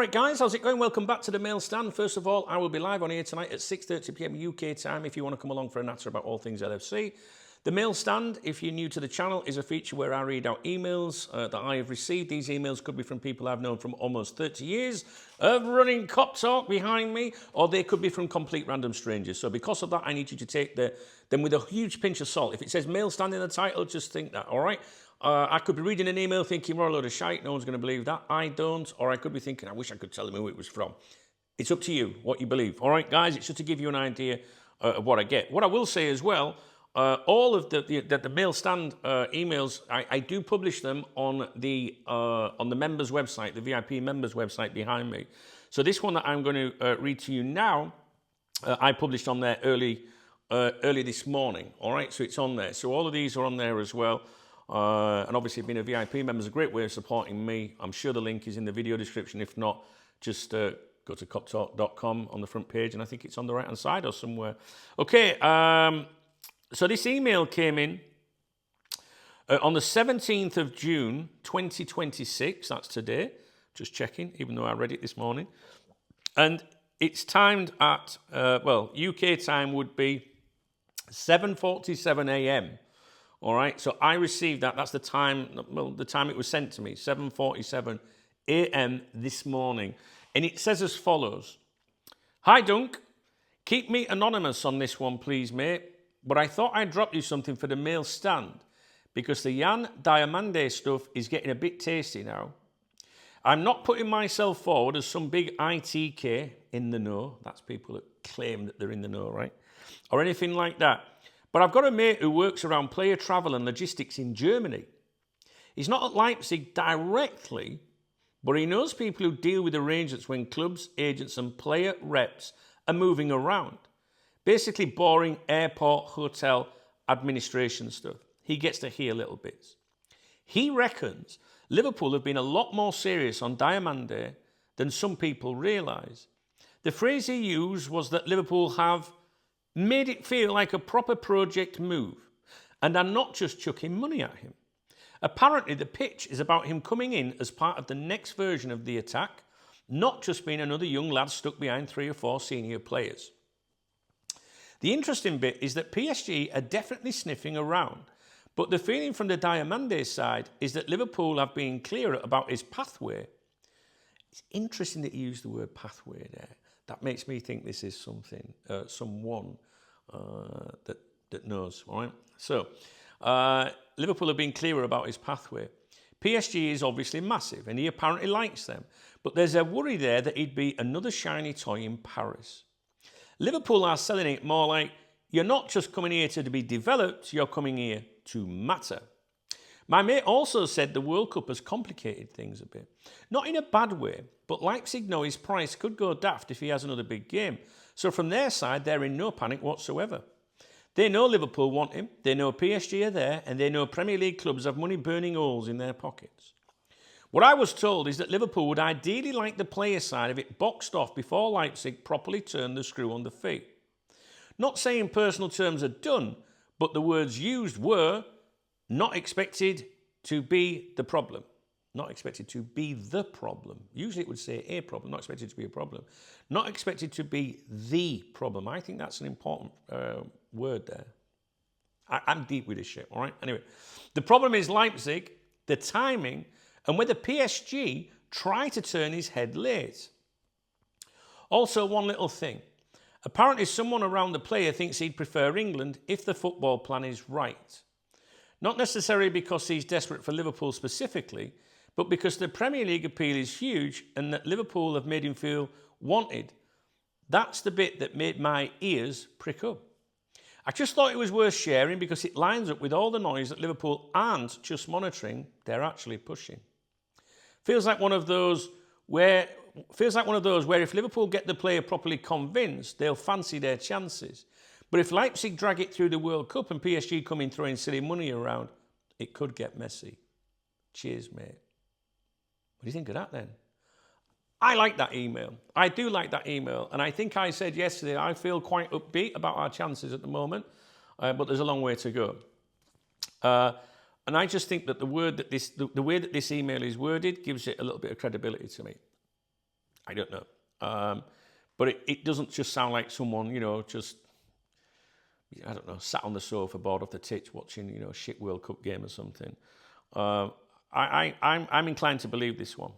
right, guys, how's it going? Welcome back to the Mail Stand. First of all, I will be live on here tonight at 6:30 p.m. UK time if you want to come along for a natter about all things LFC. The Mail Stand, if you're new to the channel, is a feature where I read out emails that I have received. These emails could be from people I've known from almost 30 years of running cop talk behind me, or they could be from complete random strangers. So because of that, I need you to take them with a huge pinch of salt. If it says Mail Stand in the title, just think that, all right? I could be reading an email thinking we're a load of shite, no one's going to believe that. I don't. Or I could be thinking, I wish I could tell them who it was from. It's up to you what you believe. All right, guys, it's just to give you an idea of what I get. What I will say as well, all of the Mail Stand emails, I do publish them on the members' website, the VIP members' website behind me. So this one that I'm going to read to you now, I published on there early this morning. All right, so it's on there. So all of these are on there as well. And obviously being a VIP member is a great way of supporting me. I'm sure the link is in the video description. If not, just go to coptalk.com on the front page, and I think it's on the right-hand side or somewhere. Okay, so this email came in on the 17th of June, 2026. That's today. Just checking, even though I read it this morning. And it's timed at, UK time would be 7:47 a.m., all right, so I received that. That's the time, the time it was sent to me, 7:47 a.m. this morning. And it says as follows. Hi, Dunk. Keep me anonymous on this one, please, mate. But I thought I'd drop you something for the Mail Stand because the Jan Diomande stuff is getting a bit tasty now. I'm not putting myself forward as some big ITK in the know. That's people that claim that they're in the know, right? Or anything like that. But I've got a mate who works around player travel and logistics in Germany. He's not at Leipzig directly, but he knows people who deal with arrangements when clubs, agents and player reps are moving around. Basically boring airport, hotel, administration stuff. He gets to hear little bits. He reckons Liverpool have been a lot more serious on Diomande than some people realise. The phrase he used was that Liverpool have made it feel like a proper project move and are not just chucking money at him. Apparently the pitch is about him coming in as part of the next version of the attack, not just being another young lad stuck behind 3 or 4 senior players. The interesting bit is that PSG are definitely sniffing around, but the feeling from the Diomande side is that Liverpool have been clearer about his pathway. It's interesting that you use the word pathway there. That makes me think this is someone that knows, all right? So, Liverpool have been clearer about his pathway. PSG is obviously massive, and he apparently likes them. But there's a worry there that he'd be another shiny toy in Paris. Liverpool are selling it more like, you're not just coming here to be developed, you're coming here to matter. My mate also said the World Cup has complicated things a bit. Not in a bad way, but Leipzig know his price could go daft if he has another big game. So from their side, they're in no panic whatsoever. They know Liverpool want him, they know PSG are there, and they know Premier League clubs have money burning holes in their pockets. What I was told is that Liverpool would ideally like the player side of it boxed off before Leipzig properly turned the screw on the feet. Not saying personal terms are done, but the words used were not expected to be the problem. Not expected to be the problem. Usually it would say a problem, not expected to be a problem. Not expected to be the problem. I think that's an important word there. I'm deep with this shit, all right? Anyway, the problem is Leipzig, the timing, and whether PSG try to turn his head late. Also, one little thing. Apparently someone around the player thinks he'd prefer England if the football plan is right. Not necessarily because he's desperate for Liverpool specifically, but because the Premier League appeal is huge and that Liverpool have made him feel wanted. That's the bit that made my ears prick up. I just thought it was worth sharing because it lines up with all the noise that Liverpool aren't just monitoring, they're actually pushing. Feels like one of those where if Liverpool get the player properly convinced, they'll fancy their chances. But if Leipzig drag it through the World Cup and PSG come in throwing silly money around, it could get messy. Cheers, mate. What do you think of that then? I like that email. I do like that email. And I think I said yesterday, I feel quite upbeat about our chances at the moment, but there's a long way to go. And I just think that the way that this email is worded gives it a little bit of credibility to me. I don't know. But it doesn't just sound like someone, just, I don't know, sat on the sofa, bored off the tits, watching, a shit World Cup game or something. I'm inclined to believe this one,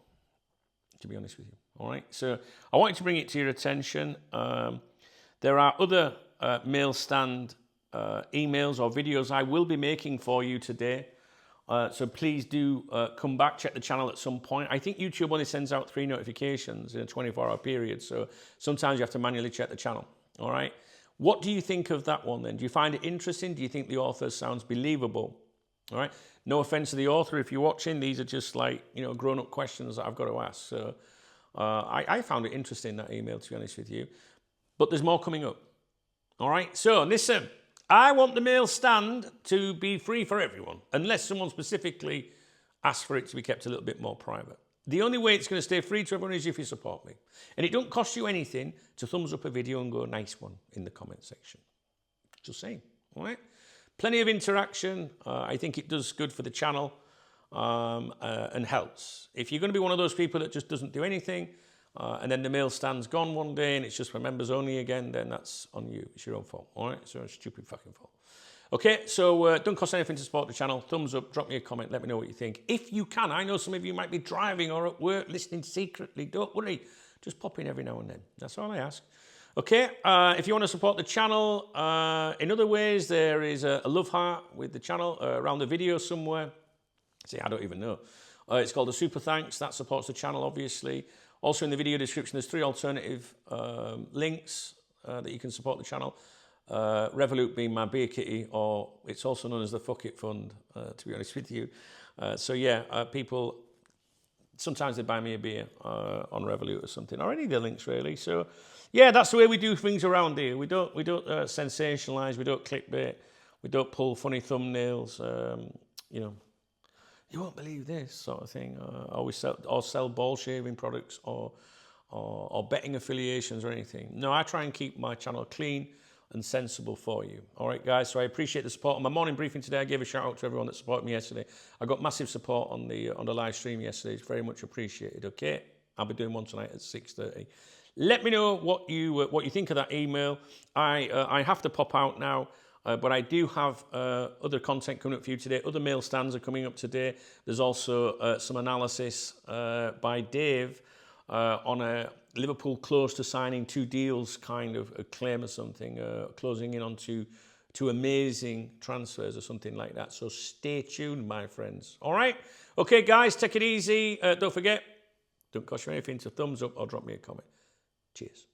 to be honest with you. All right. So I wanted to bring it to your attention. There are other mail stand emails or videos I will be making for you today. So please do come back, check the channel at some point. I think YouTube only sends out 3 notifications in a 24-hour period, so sometimes you have to manually check the channel. All right. What do you think of that one then? Do you find it interesting? Do you think the author sounds believable? All right. No offense to the author if you're watching. These are just like, grown-up questions that I've got to ask. So I found it interesting, that email, to be honest with you. But there's more coming up. All right. So listen. I want the mail stand to be free for everyone, unless someone specifically asks for it to be kept a little bit more private. The only way it's going to stay free to everyone is if you support me. And it don't cost you anything to thumbs up a video and go, nice one, in the comment section. Just saying, all right? Plenty of interaction. I think it does good for the channel and helps. If you're going to be one of those people that just doesn't do anything, and then the mail stand's gone one day and it's just for members only again, then that's on you. It's your own fault, all right? It's your stupid fucking fault. Okay, so don't cost anything to support the channel. Thumbs up, drop me a comment, let me know what you think. If you can, I know some of you might be driving or at work listening secretly. Don't worry, just pop in every now and then. That's all I ask. Okay, if you want to support the channel in other ways, there is a love heart with the channel around the video somewhere. See, I don't even know. It's called a super thanks. That supports the channel, obviously. Also in the video description, there's 3 alternative links that you can support the channel. Revolut being my beer kitty, or it's also known as the Fuck It Fund, to be honest with you. So yeah, people, sometimes they buy me a beer on Revolut or something, or any of the links really. So yeah, that's the way we do things around here. We don't sensationalize, we don't clickbait, we don't pull funny thumbnails, you won't believe this sort of thing. Or sell ball shaving products or betting affiliations or anything. No, I try and keep my channel clean and sensible for you. All right, guys, so I appreciate the support. On my morning briefing today, I gave a shout out to everyone that supported me yesterday. I got massive support on the live stream yesterday. It's very much appreciated, okay? I'll be doing one tonight at 6:30. Let me know what you think of that email. I have to pop out now. But I do have other content coming up for you today. Other mail stands are coming up today. There's also some analysis by Dave on a Liverpool close to signing 2 deals kind of a claim or something, closing in on two amazing transfers or something like that. So stay tuned, my friends. All right? Okay, guys, take it easy. Don't forget, don't cost you anything to thumbs up or drop me a comment. Cheers.